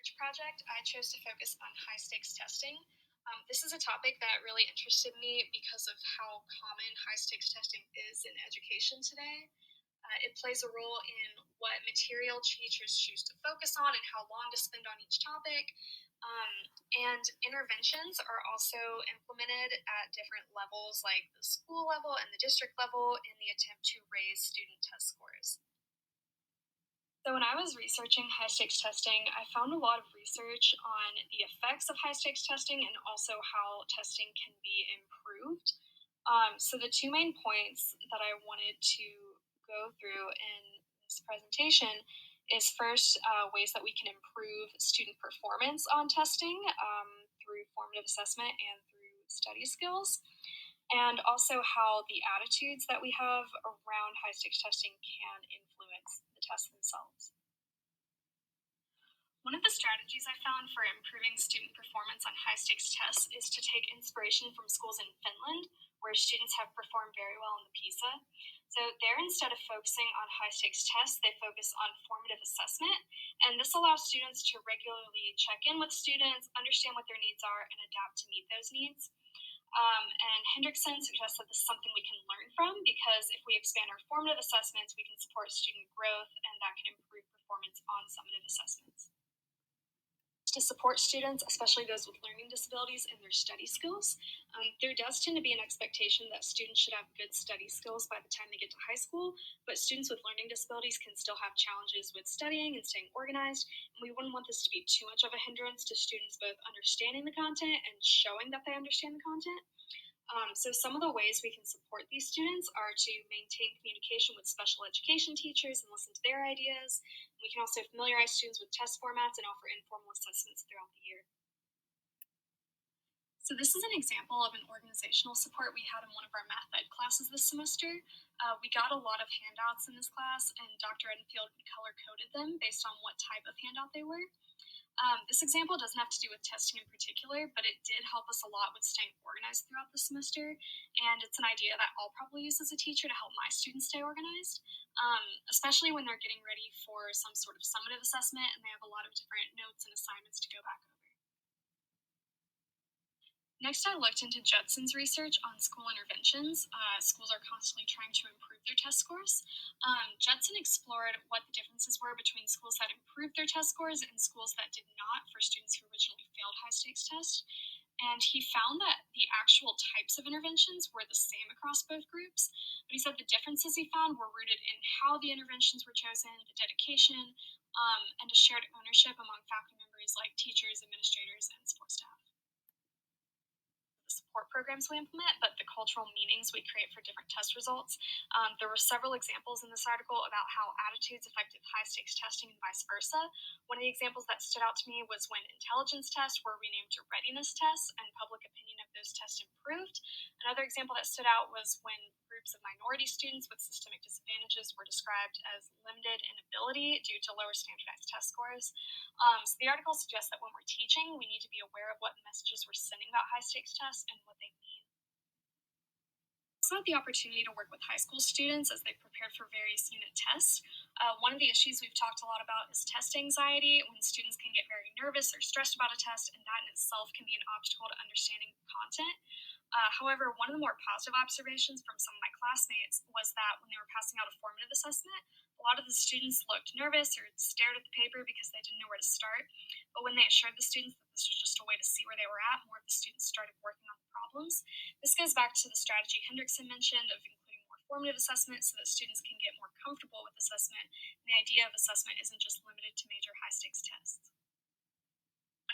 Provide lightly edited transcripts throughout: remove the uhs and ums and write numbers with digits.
research project, I chose to focus on high stakes testing. This is a topic that really interested me because of how common high stakes testing is in education today. It plays a role in what material teachers choose to focus on and how long to spend on each topic. Um, and interventions are also implemented at different levels, like the school level and the district level, in the attempt to raise student test scores. So, when I was researching high stakes testing, I found a lot of research on the effects of high stakes testing and also how testing can be improved. So, the two main points that I wanted to go through in this presentation is first, ways that we can improve student performance on testing through formative assessment and through study skills, and also how the attitudes that we have around high stakes testing can influence the tests themselves. One of the strategies I found for improving student performance on high stakes tests is to take inspiration from schools in Finland, where students have performed very well in the PISA. So, there, instead of focusing on high stakes tests, they focus on formative assessment, and this allows students to regularly check in with students, understand what their needs are, and adapt to meet those needs. And Hendrickson suggests that this is something we can learn from because if we expand our formative assessments, we can support student growth, and that can improve performance on summative assessments. To support students, especially those with learning disabilities, in their study skills. There does tend to be an expectation that students should have good study skills by the time they get to high school, but students with learning disabilities can still have challenges with studying and staying organized, and we wouldn't want this to be too much of a hindrance to students both understanding the content and showing that they understand the content. So some of the ways we can support these students are to maintain communication with special education teachers and listen to their ideas. We can also familiarize students with test formats and offer informal assessments throughout the year. So this is an example of an organizational support we had in one of our math ed classes this semester. We got a lot of handouts in this class, and Dr. Enfield color coded them based on what type of handout they were. This example doesn't have to do with testing in particular, but it did help us a lot with staying organized throughout the semester, and it's an idea that I'll probably use as a teacher to help my students stay organized, especially when they're getting ready for some sort of summative assessment and they have a lot of different notes and assignments to go back over. Next, I looked into Judson's research on school interventions. Schools are constantly trying to improve their test scores. Judson explored what the differences were between schools that improved their test scores and schools that did not for students who originally failed high stakes tests. And he found that the actual types of interventions were the same across both groups. But he said the differences he found were rooted in how the interventions were chosen, the dedication, and a shared ownership among faculty members like teachers, administrators, and support staff. Support programs we implement, but the cultural meanings we create for different test results. There were several examples in this article about how attitudes affected high stakes testing and vice versa. One of the examples that stood out to me was when intelligence tests were renamed to readiness tests and public opinion of those tests improved. Another example that stood out was when groups of minority students with systemic disadvantages were described as limited in ability due to lower standardized test scores. So the article suggests that when we're teaching, we need to be aware of what messages we're sending about high stakes tests and what they mean. I also had the opportunity to work with high school students as they prepared for various unit tests. One of the issues we've talked a lot about is test anxiety, when students can get very nervous or stressed about a test, and that in itself can be an obstacle to understanding the content. However, one of the more positive observations from some of my classmates was that when they were passing out a formative assessment, a lot of the students looked nervous or stared at the paper because they didn't know where to start. But when they assured the students that this was just a way to see where they were at, more of the students started working on the problems. This goes back to the strategy Hendrickson mentioned of including more formative assessment so that students can get more comfortable with assessment. And the idea of assessment isn't just limited to major high stakes tests.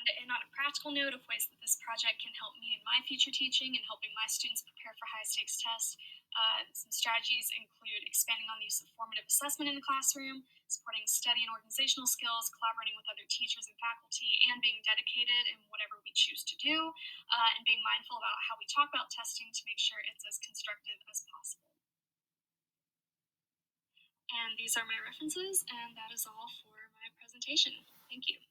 To end on a practical note of ways that this project can help me in my future teaching and helping my students prepare for high stakes tests. Some strategies include expanding on the use of formative assessment in the classroom, supporting study and organizational skills, collaborating with other teachers and faculty, and being dedicated in whatever we choose to do, and being mindful about how we talk about testing to make sure it's as constructive as possible. And these are my references, and that is all for my presentation. Thank you.